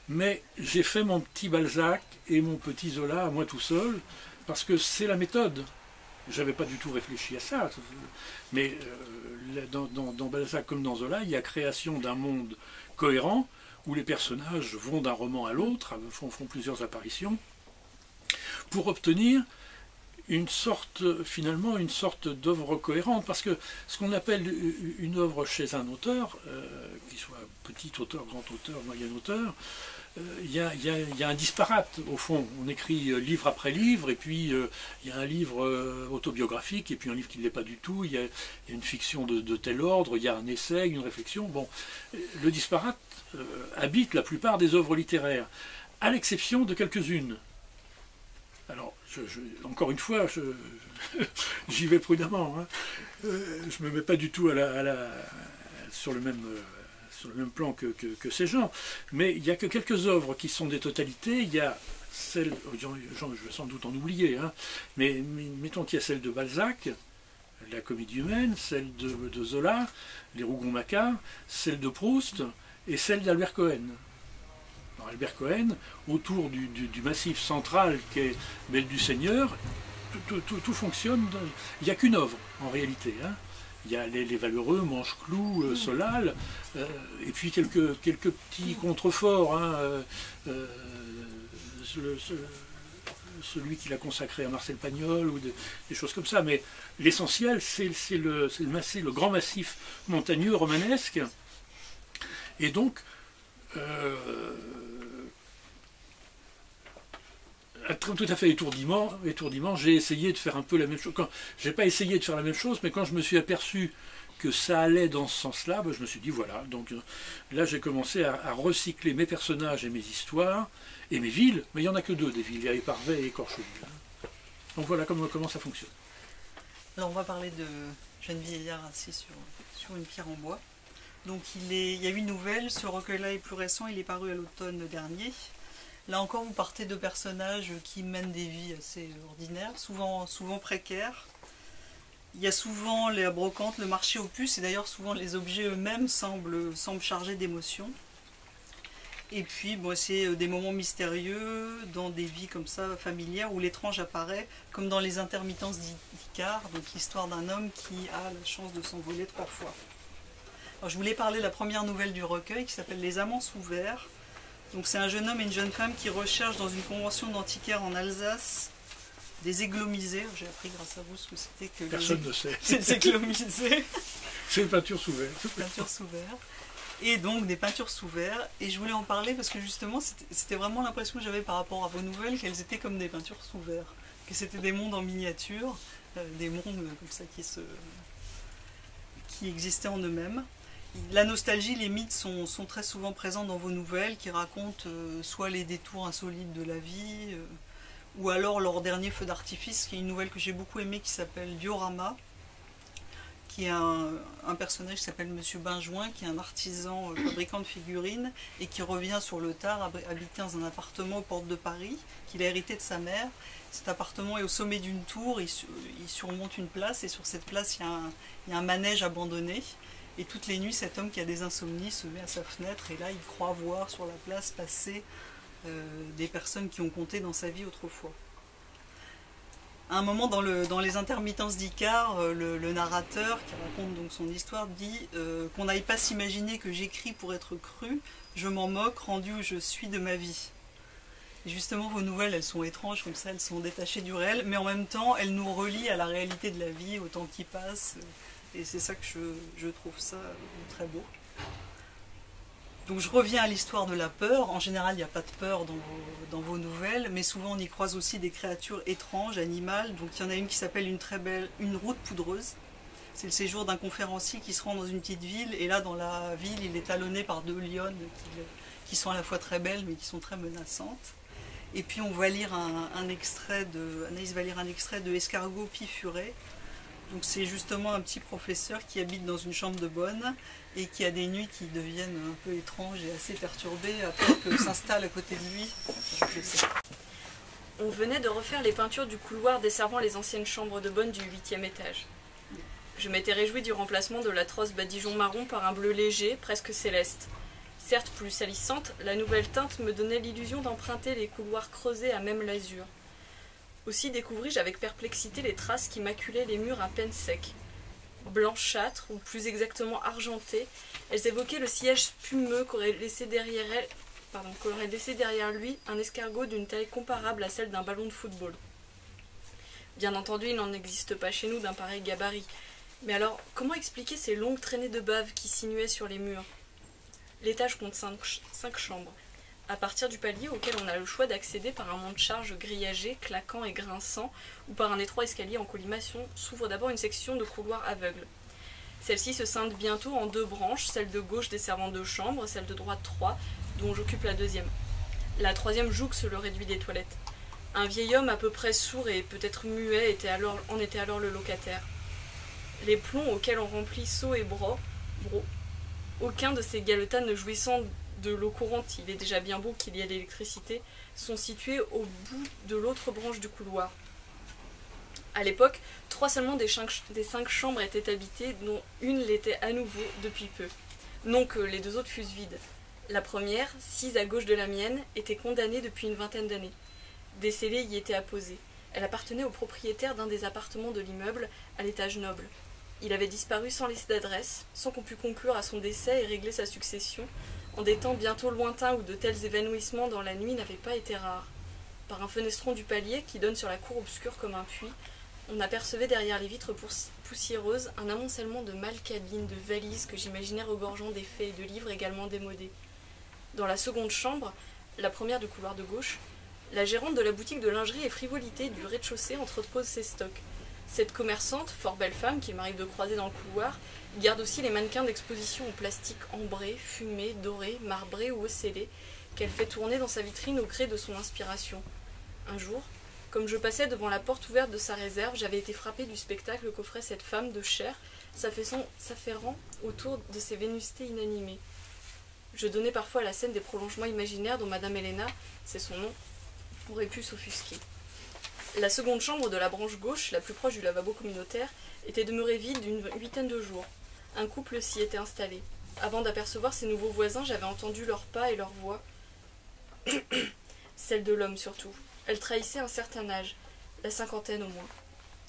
mais j'ai fait mon petit Balzac et mon petit Zola à moi tout seul, parce que c'est la méthode. J'avais pas du tout réfléchi à ça, mais dans Balzac comme dans Zola, il y a création d'un monde cohérent où les personnages vont d'un roman à l'autre, font plusieurs apparitions, pour obtenir finalement une sorte d'œuvre cohérente, parce que ce qu'on appelle une œuvre chez un auteur, qu'il soit petit auteur, grand auteur, moyen auteur, il y a un disparate au fond. On écrit livre après livre, et puis il y a un livre autobiographique, et puis un livre qui ne l'est pas du tout, il y a une fiction de tel ordre, il y a un essai, une réflexion. Bon, le disparate habite la plupart des œuvres littéraires, à l'exception de quelques-unes. Alors, encore une fois, j'y vais prudemment. Hein. Je ne me mets pas du tout sur le même plan que ces gens. Mais il n'y a que quelques œuvres qui sont des totalités. Il y a celle, je vais sans doute en oublier, hein, mais mettons qu'il y a celle de Balzac, la Comédie humaine, celle de Zola, les Rougon-Macquart, celle de Proust et celle d'Albert Cohen. Albert Cohen, autour du massif central qu'est Belle du Seigneur, tout fonctionne. Il n'y a qu'une œuvre, en réalité. Hein. Il y a les Valeureux, Manche-Clou, Solal, et puis quelques petits contreforts. Hein, celui qu'il a consacré à Marcel Pagnol, ou des choses comme ça. Mais l'essentiel, c'est le grand massif montagneux romanesque. Et donc, tout à fait étourdiment, j'ai essayé de faire un peu la même chose. J'ai pas essayé de faire la même chose, mais quand je me suis aperçu que ça allait dans ce sens-là, je me suis dit voilà. Donc là, j'ai commencé à recycler mes personnages et mes histoires et mes villes, mais il n'y en a que deux des villes, il y a Éparvet et Écorcheville. Donc voilà comment ça fonctionne. Alors on va parler de jeune vieillard assis sur une pierre en bois. Donc il y a 8 nouvelles, ce recueil-là est plus récent, il est paru à l'automne dernier. Là encore, vous partez de personnages qui mènent des vies assez ordinaires, souvent précaires. Il y a souvent les brocantes, le marché aux puces, et d'ailleurs souvent les objets eux-mêmes semblent chargés d'émotions. Et puis c'est des moments mystérieux dans des vies comme ça, familières, où l'étrange apparaît, comme dans les intermittences d'Icare, donc l'histoire d'un homme qui a la chance de s'envoler 3 fois. Alors, je voulais parler de la première nouvelle du recueil qui s'appelle Les Amants sous verre. Donc c'est un jeune homme et une jeune femme qui recherchent dans une convention d'antiquaire en Alsace des églomisés. J'ai appris grâce à vous ce que c'était que personne ne sait. Des églomisés. C'est une peinture sous verre. Peinture sous verre. Et donc des peintures sous verre. Et je voulais en parler parce que justement c'était vraiment l'impression que j'avais par rapport à vos nouvelles qu'elles étaient comme des peintures sous verre. Que c'était des mondes en miniature, des mondes comme ça qui existaient en eux-mêmes. La nostalgie, les mythes sont très souvent présents dans vos nouvelles qui racontent soit les détours insolites de la vie, ou alors leur dernier feu d'artifice, qui est une nouvelle que j'ai beaucoup aimée qui s'appelle Diorama, qui est un personnage qui s'appelle Monsieur Benjoin, qui est un artisan fabricant de figurines et qui revient sur le tard habiter dans un appartement aux portes de Paris qu'il a hérité de sa mère. Cet appartement est au sommet d'une tour, il surmonte une place et sur cette place il y a un manège abandonné. Et toutes les nuits, cet homme qui a des insomnies se met à sa fenêtre et là, il croit voir sur la place passer des personnes qui ont compté dans sa vie autrefois. À un moment, dans les intermittences d'Icare, le narrateur, qui raconte donc son histoire, dit qu'on n'aille pas s'imaginer que j'écris pour être cru, je m'en moque, rendu où je suis de ma vie. Et justement, vos nouvelles, elles sont étranges, comme ça, elles sont détachées du réel, mais en même temps, elles nous relient à la réalité de la vie, au temps qui passe. Et c'est ça que je trouve ça très beau. Donc je reviens à l'histoire de la peur. En général, il n'y a pas de peur dans vos nouvelles, mais souvent on y croise aussi des créatures étranges, animales. Donc il y en a une qui s'appelle une route poudreuse. C'est le séjour d'un conférencier qui se rend dans une petite ville, et là dans la ville, il est talonné par 2 lionnes qui sont à la fois très belles, mais qui sont très menaçantes. Et puis on va lire Anaïs va lire un extrait de Escargot Pifuré. Donc c'est justement un petit professeur qui habite dans une chambre de bonne et qui a des nuits qui deviennent un peu étranges et assez perturbées après que s'installe à côté de lui. Je sais. On venait de refaire les peintures du couloir desservant les anciennes chambres de bonne du 8e étage. Je m'étais réjouie du remplacement de l'atroce badigeon marron par un bleu léger, presque céleste. Certes plus salissante, la nouvelle teinte me donnait l'illusion d'emprunter les couloirs creusés à même l'azur. Aussi découvris-je avec perplexité les traces qui maculaient les murs à peine secs. Blanchâtres, ou plus exactement argentées, Elles évoquaient le sillage spumeux qu'aurait laissé derrière lui un escargot d'une taille comparable à celle d'un ballon de football. Bien entendu, il n'en existe pas chez nous d'un pareil gabarit. Mais alors, comment expliquer ces longues traînées de bave qui sinuaient sur les murs? L'étage compte 5 chambres. À partir du palier auquel on a le choix d'accéder par un monte-charge grillagé, claquant et grinçant, ou par un étroit escalier en colimaçon, s'ouvre d'abord une section de couloir aveugle. Celle-ci se scinde bientôt en 2 branches, celle de gauche desservant 2 chambres, celle de droite 3, dont j'occupe la 2e. La 3e jouxte le réduit des toilettes. Un vieil homme à peu près sourd et peut-être muet en était alors le locataire. Les plombs auxquels on remplit seaux et brocs, aucun de ces galetas ne jouissant de l'eau courante, il est déjà bien beau qu'il y ait l'électricité, sont situés au bout de l'autre branche du couloir. À l'époque, 3 seulement des 5 chambres étaient habitées, dont une l'était à nouveau depuis peu. Non que les 2 autres fussent vides. La première, sise à gauche de la mienne, était condamnée depuis une 20aine d'années. Des scellés y étaient apposés. Elle appartenait au propriétaire d'un des appartements de l'immeuble, à l'étage noble. Il avait disparu sans laisser d'adresse, sans qu'on pût conclure à son décès et régler sa succession, en des temps bientôt lointains où de tels évanouissements dans la nuit n'avaient pas été rares. Par un fenestron du palier qui donne sur la cour obscure comme un puits, on apercevait derrière les vitres poussiéreuses un amoncellement de malles-cabines, de valises que j'imaginais regorgeant d'effets et de livres également démodés. Dans la seconde chambre, la première du couloir de gauche, la gérante de la boutique de lingerie et frivolité du rez-de-chaussée entrepose ses stocks. Cette commerçante, fort belle femme qu'il m'arrive de croiser dans le couloir, garde aussi les mannequins d'exposition en plastique ambré, fumé, doré, marbré ou ocellé, qu'elle fait tourner dans sa vitrine au gré de son inspiration. Un jour, comme je passais devant la porte ouverte de sa réserve, j'avais été frappée du spectacle qu'offrait cette femme de chair, s'affairant autour de ses vénustés inanimées. Je donnais parfois à la scène des prolongements imaginaires dont Madame Helena, c'est son nom, aurait pu s'offusquer. La seconde chambre de la branche gauche, la plus proche du lavabo communautaire, était demeurée vide d'une 8aine de jours. Un couple s'y était installé. Avant d'apercevoir ces nouveaux voisins, j'avais entendu leurs pas et leurs voix. Celle de l'homme surtout. Elle trahissait un certain âge, la 50aine au moins.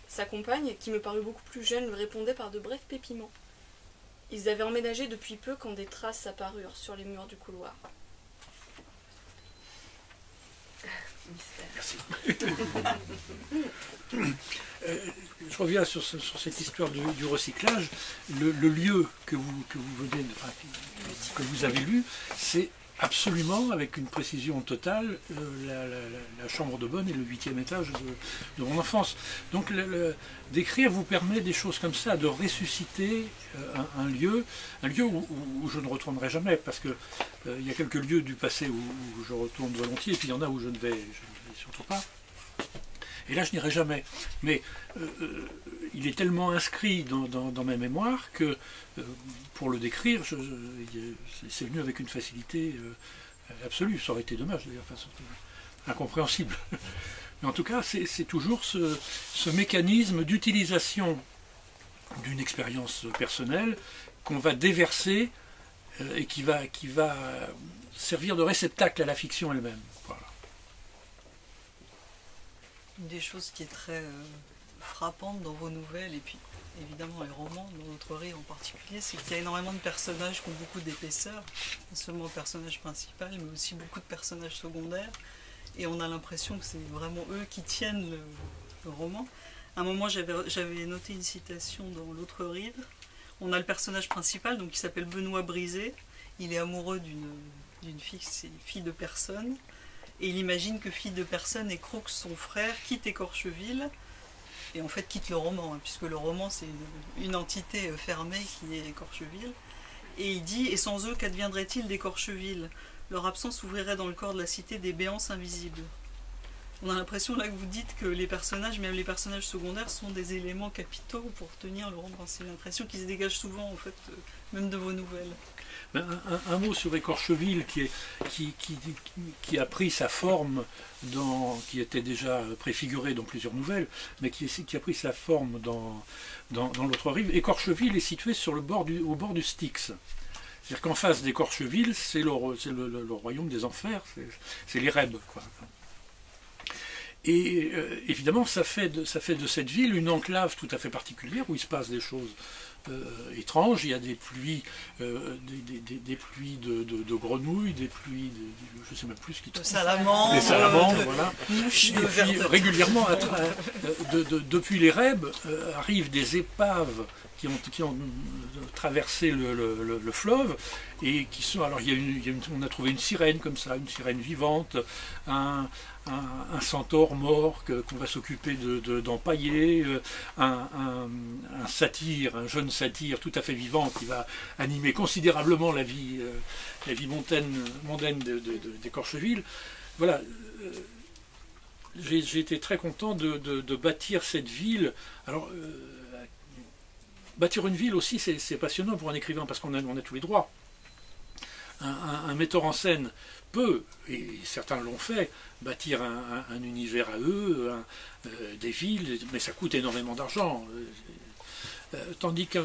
Sa compagne, qui me parut beaucoup plus jeune, lui répondait par de brefs pépiments. Ils avaient emménagé depuis peu quand des traces apparurent sur les murs du couloir. Merci. Je reviens sur cette histoire du recyclage. Le lieu que vous avez lu, c'est absolument, avec une précision totale, la chambre de bonne et le 8e étage de mon enfance. Donc d'écrire vous permet des choses comme ça, de ressusciter un lieu où je ne retournerai jamais, parce que il y a quelques lieux du passé où je retourne volontiers, et puis il y en a où je ne vais surtout pas. Et là, je n'irai jamais. Mais il est tellement inscrit dans ma mémoire que pour le décrire, c'est venu avec une facilité absolue. Ça aurait été dommage, d'ailleurs, incompréhensible. Mais en tout cas, c'est toujours ce mécanisme d'utilisation d'une expérience personnelle qu'on va déverser et qui va servir de réceptacle à la fiction elle-même. Voilà. Une des choses qui est très frappante dans vos nouvelles, et puis évidemment les romans, dans Notre Rire en particulier, c'est qu'il y a énormément de personnages qui ont beaucoup d'épaisseur, non seulement le personnage principal, mais aussi beaucoup de personnages secondaires, et on a l'impression que c'est vraiment eux qui tiennent le roman. À un moment, j'avais noté une citation dans L'Autre Rive. On a le personnage principal, donc, qui s'appelle Benoît Brisé. Il est amoureux d'une fille, c'est fille de personne. Et il imagine que fille de personne et Crooks, son frère, quitte Écorcheville. Et en fait, quitte le roman, hein, puisque le roman, c'est une entité fermée qui est Écorcheville. Et il dit « Et sans eux, qu'adviendrait-il d'Écorcheville ? Leur absence ouvrirait dans le corps de la cité des béances invisibles. » On a l'impression là que vous dites que les personnages, même les personnages secondaires, sont des éléments capitaux pour tenir le roman. C'est l'impression qui se dégage souvent, en fait, même de vos nouvelles. Un mot sur Écorcheville qui a pris sa forme, qui était déjà préfiguré dans plusieurs nouvelles, mais qui a pris sa forme dans L'Autre Rive. Écorcheville est situé au bord du Styx. C'est-à-dire qu'en face d'Écorcheville, c'est le royaume des enfers, c'est l'Érèbe, quoi. Et évidemment, ça fait de cette ville une enclave tout à fait particulière où il se passe des choses étranges. Il y a des pluies, des pluies de grenouilles, des pluies je ne sais même plus ce qui de salamandres, des salamandres, voilà. mouches de Et puis, régulièrement, depuis les Rèbes, arrivent des épaves qui ont traversé le fleuve et qui sont. Alors on a trouvé une sirène comme ça, une sirène vivante, un centaure mort qu'on va s'occuper d'empailler, un satyre, un jeune satyre tout à fait vivant qui va animer considérablement la vie mondaine d'Écorcheville. Voilà. J'ai été très content de bâtir cette ville. Alors, bâtir une ville aussi, c'est passionnant pour un écrivain parce qu'on a tous les droits. Un metteur en scène peut, et certains l'ont fait, bâtir un univers à eux, des villes, mais ça coûte énormément d'argent. Tandis qu'un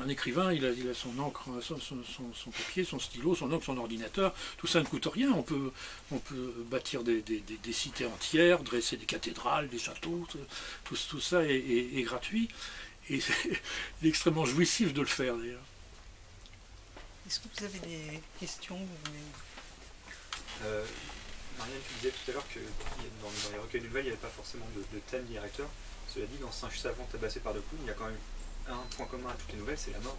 écrivain, il a son encre, son papier, son stylo, son encre, son ordinateur, tout ça ne coûte rien. On peut bâtir des cités entières, dresser des cathédrales, des châteaux, tout ça est gratuit. Et c'est extrêmement jouissif de le faire d'ailleurs. Est-ce que vous avez des questions? Marianne, tu disais tout à l'heure que dans les recueils de nouvelles, il n'y avait pas forcément de thème directeur. Cela dit, dans Singe savant tabassé par deux clowns, il y a quand même un point commun à toutes les nouvelles, c'est la mort.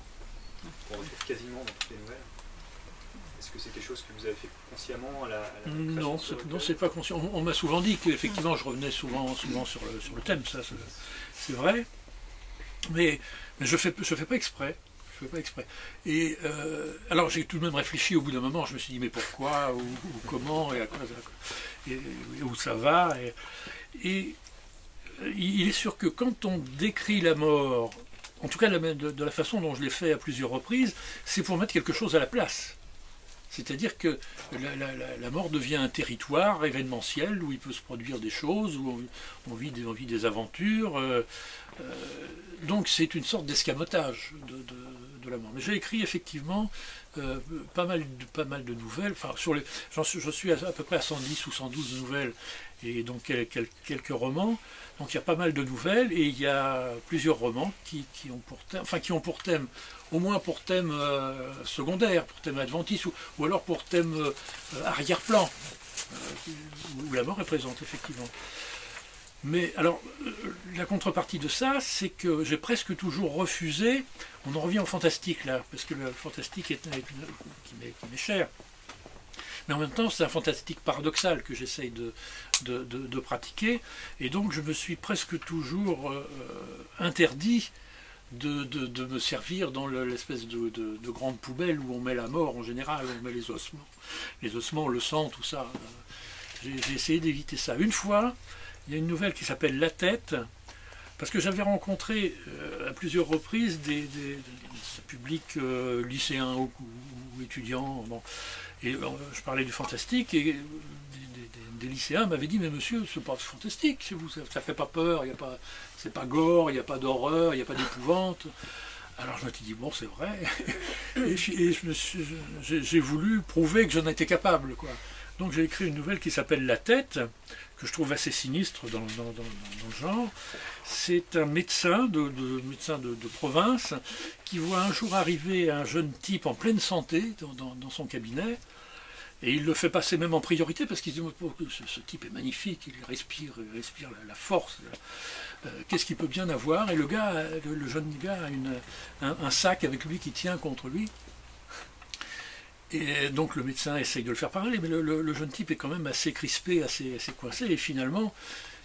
On retrouve quasiment dans toutes les nouvelles. Est-ce que c'est quelque chose que vous avez fait consciemment à la Non, c'est pas conscient. On m'a souvent dit qu'effectivement je revenais souvent sur le thème, ça c'est vrai. Mais je fais pas exprès. Et alors j'ai tout de même réfléchi au bout d'un moment, je me suis dit mais pourquoi, ou comment, et à quoi, et où ça va. Et il est sûr que quand on décrit la mort, en tout cas de la façon dont je l'ai fait à plusieurs reprises, c'est pour mettre quelque chose à la place. C'est-à-dire que la mort devient un territoire événementiel où il peut se produire des choses, où on vit des aventures. Donc c'est une sorte d'escamotage de la mort. Mais j'ai écrit effectivement pas mal de nouvelles. Enfin, je suis à peu près à 110 ou 112 nouvelles et donc quelques romans. Donc il y a pas mal de nouvelles et il y a plusieurs romans qui ont pour thème, au moins pour thème secondaire, pour thème adventiste ou alors pour thème arrière-plan, où la mort est présente effectivement. Mais alors, la contrepartie de ça, c'est que j'ai presque toujours refusé, on en revient au fantastique là, parce que le fantastique qui m'est cher, mais en même temps c'est un fantastique paradoxal que j'essaye de pratiquer, et donc je me suis presque toujours interdit de me servir dans l'espèce de grande poubelle où on met la mort en général, on met les ossements, le sang, tout ça. J'ai essayé d'éviter ça. Une fois, il y a une nouvelle qui s'appelle La Tête, parce que j'avais rencontré à plusieurs reprises des publics lycéens ou étudiants, bon, et je parlais du fantastique, et des lycéens m'avaient dit « Mais monsieur, c'est pas fantastique, ça fait pas peur, c'est pas gore, il n'y a pas d'horreur, il n'y a pas d'épouvante. » Alors je me suis dit « Bon, c'est vrai. » Et j'ai voulu prouver que j'en étais capable, quoi. Donc j'ai écrit une nouvelle qui s'appelle La Tête, que je trouve assez sinistre dans le genre. C'est un médecin de province qui voit un jour arriver un jeune type en pleine santé dans son cabinet, et il le fait passer même en priorité parce qu'il se dit ce type est magnifique, il respire la force, qu'est-ce qu'il peut bien avoir, et le jeune gars a un sac avec lui qui tient contre lui. Et donc le médecin essaye de le faire parler, mais le jeune type est quand même assez crispé, assez coincé, et finalement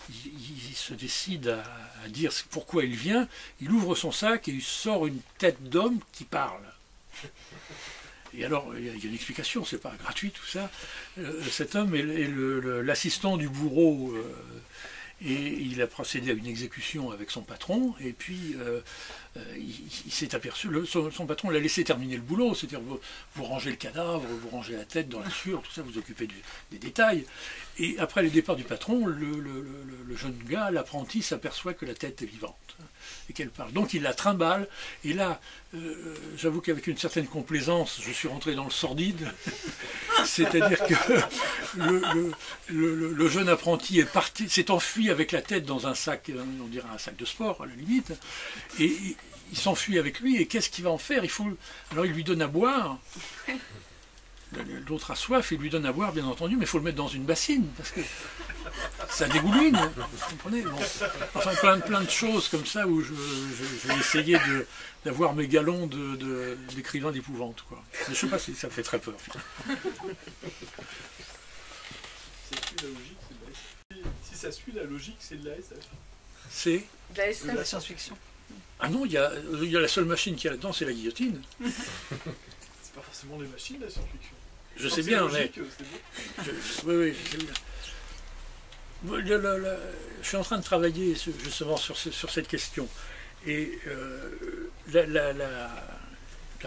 il se décide à dire pourquoi il vient. Il ouvre son sac et il sort une tête d'homme qui parle. Et alors il y a une explication, c'est pas gratuit tout ça. Cet homme est l'assistant du bourreau, et il a procédé à une exécution avec son patron, et puis il s'est aperçu, son patron l'a laissé terminer le boulot, c'est-à-dire vous rangez le cadavre, vous rangez la tête dans la sueur, tout ça, vous occupez des détails. Et après le départ du patron, le jeune gars, l'apprenti, s'aperçoit que la tête est vivante et qu'elle parle. Donc il la trimballe, et là, j'avoue qu'avec une certaine complaisance, je suis rentré dans le sordide, c'est-à-dire que le jeune apprenti est parti, s'est enfui avec la tête dans un sac, on dirait un sac de sport à la limite, et il s'enfuit avec lui, et qu'est-ce qu'il va en faire? Alors il lui donne à boire, l'autre a soif, il lui donne à boire, bien entendu, mais il faut le mettre dans une bassine, parce que ça dégouline, vous comprenez? Bon. Enfin, plein de choses comme ça, où je vais essayer d'avoir mes galons d'écrivain d'épouvante, quoi. Mais je sais pas si ça fait très peur. C'est la logique, si ça suit la logique, c'est de la SF. C'est de la science-fiction. Ah non, il y a la seule machine qu'il y a là-dedans, c'est la guillotine. C'est pas forcément les machines, la science-fiction. Je sais bien, mais... Oui, je sais bien. Je suis en train de travailler justement sur cette question. Et la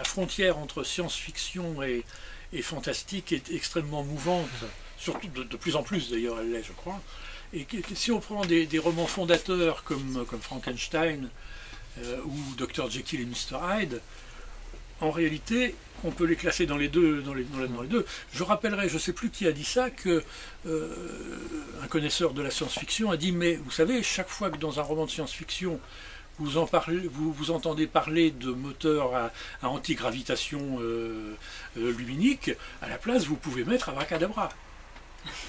frontière entre science-fiction et fantastique est extrêmement mouvante, surtout de plus en plus d'ailleurs, elle l'est, je crois. Et si on prend des romans fondateurs comme Frankenstein ou Dr. Jekyll et Mr. Hyde, en réalité, on peut les classer dans les deux. Je rappellerai, je ne sais plus qui a dit ça, que un connaisseur de la science-fiction a dit, mais vous savez, chaque fois que dans un roman de science-fiction, vous entendez parler de moteurs à antigravitation luminique, à la place, vous pouvez mettre abracadabra.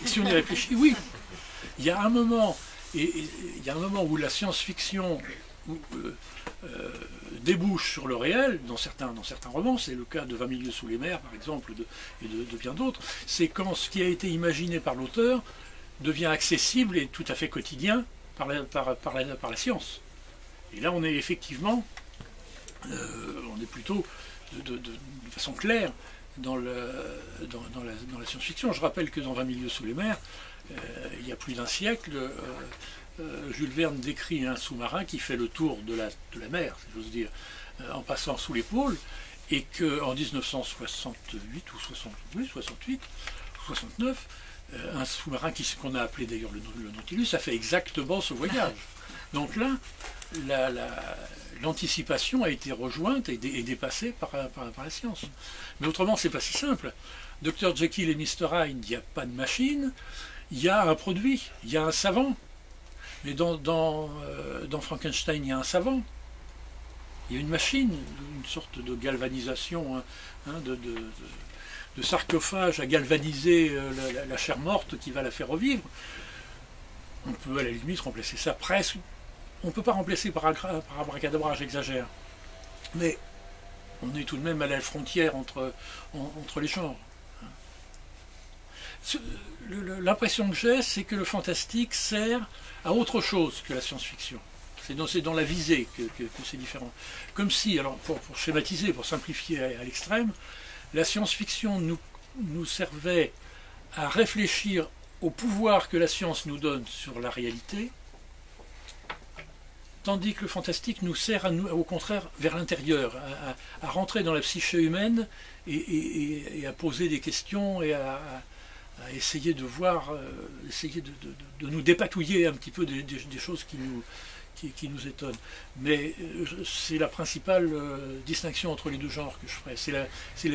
Et si on y réfléchit, oui. Il y a un moment où la science-fiction débouche sur le réel, dans certains romans, c'est le cas de 20 milieux sous les mers, par exemple, et de bien d'autres, c'est quand ce qui a été imaginé par l'auteur devient accessible et tout à fait quotidien par la science. Et là, on est effectivement, on est plutôt de façon claire dans la science-fiction. Je rappelle que dans 20 milieux sous les mers, il y a plus d'un siècle, Jules Verne décrit un sous-marin qui fait le tour de la mer, si j'ose dire, en passant sous l'épaule, et qu'en 1968 ou 69, un sous-marin qu'on a appelé d'ailleurs le Nautilus a fait exactement ce voyage. Donc là, l'anticipation a été rejointe et dépassée par la science. Mais autrement, c'est pas si simple. Dr. Jekyll et Mr. Hyde, il n'y a pas de machine, il y a un produit, il y a un savant. Mais dans Frankenstein, il y a un savant. Il y a une machine, une sorte de galvanisation, de sarcophage à galvaniser la chair morte qui va la faire revivre. On peut à la limite remplacer ça presque. On ne peut pas remplacer par abracadabra, j'exagère. Mais on est tout de même à la frontière entre les genres. L'impression que j'ai, c'est que le fantastique sert à autre chose que la science-fiction. C'est dans la visée que c'est différent. Comme si, alors pour schématiser, pour simplifier à l'extrême, la science-fiction nous servait à réfléchir au pouvoir que la science nous donne sur la réalité, tandis que le fantastique nous sert au contraire vers l'intérieur, à rentrer dans la psyché humaine et à poser des questions et à essayer de voir, essayer de nous dépatouiller un petit peu des choses qui nous étonnent. Mais c'est la principale distinction entre les deux genres que je ferai. C'est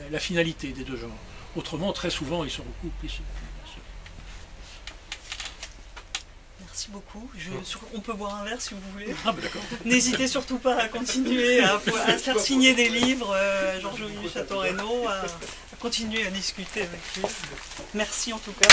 la finalité des deux genres. Autrement, très souvent, ils se recoupent. Merci beaucoup. On peut boire un verre si vous voulez. Ah, ben d'accord. N'hésitez surtout pas à continuer à faire signer des livres à Georges-Olivier Château-Renaud, à continuer à discuter avec lui. Merci en tout cas.